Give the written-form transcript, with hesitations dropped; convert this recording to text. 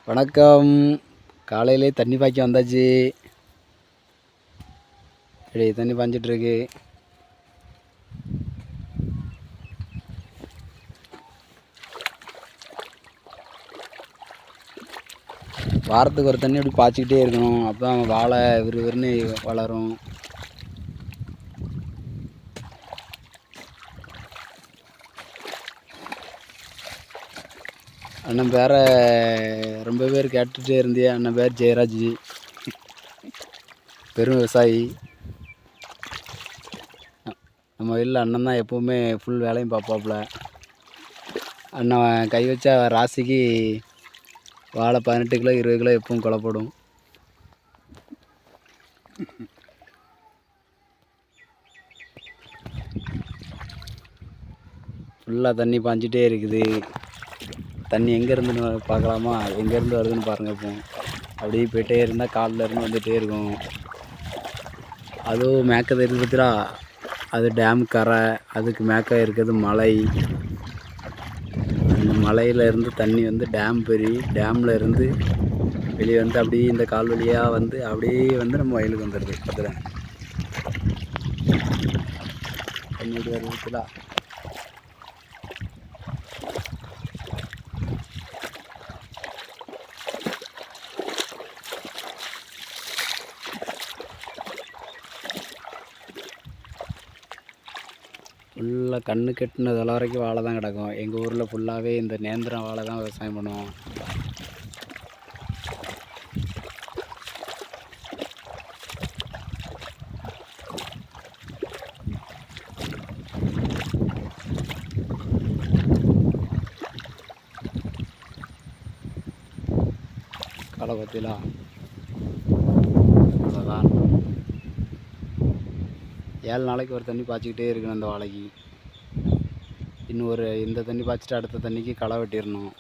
வணக்கம். காலையிலே தண்ணி பாய்க்க வந்தாச்சு. இப்படி தண்ணி பாய்ஞ்சிட்ருக்கு. வாரத்துக்கு ஒரு தண்ணி அப்படி பாய்ச்சிக்கிட்டே இருக்கணும். அப்போ தான் வாழை விறுவிறுன்னு வளரும். அண்ணன் பேரை ரொம்ப பேர் கேட்டுகிட்டே இருந்தே. அண்ணன் பேர் ஜெயராஜ், பெரும் விவசாயி. நம்ம வீட்டில் அண்ணன் தான் எப்போவுமே ஃபுல் வேலையும் பார்ப்பாப்புல. அண்ணன் கை வச்சா ராசிக்கு வாழை 18 கிலோ 20 கிலோ எப்பவும் கொலைப்படும். ஃபுல்லாக தண்ணி பாய்ஞ்சிட்டே இருக்குது. தண்ணி எங்கேருந்துன்னு பார்க்கலாமா? எங்கேருந்து வருதுன்னு பாருங்கள். இப்போ அப்படியே போயிட்டே இருந்தால் காலில் இருந்து வந்துகிட்டே இருக்கும். அதுவும் மேற்க தெரியுது பார்த்தீங்களா? அது டேம் கரை. அதுக்கு மேற்க இருக்கிறது மலை. அந்த மலையிலேருந்து தண்ணி வந்து டேம் டேமில் இருந்து வெளியே வந்து அப்படியே இந்த கால் வழியாக வந்து அப்படியே வந்து நம்ம வயலுக்கு வந்துடுது. பார்த்துல தண்ணி இப்படி வருது பார்த்தீங்களா? ஃபுல்லாக கண்ணு கெட்டின தலை வரைக்கும் வாழை தான் கிடக்கும். எங்கள் ஊரில் ஃபுல்லாகவே இந்த நேந்திரம் வாழை தான் விவசாயம் பண்ணுவோம். களை பற்றிலாம் அவ்வளோதான். 7 நாளைக்கு ஒரு தண்ணி பாய்ச்சிக்கிட்டே இருக்கணும் அந்த வாழைக்கு. இன்னும் இந்த தண்ணி பாய்ச்சிட்டு அடுத்த தண்ணிக்கு களை வெட்டிடணும்.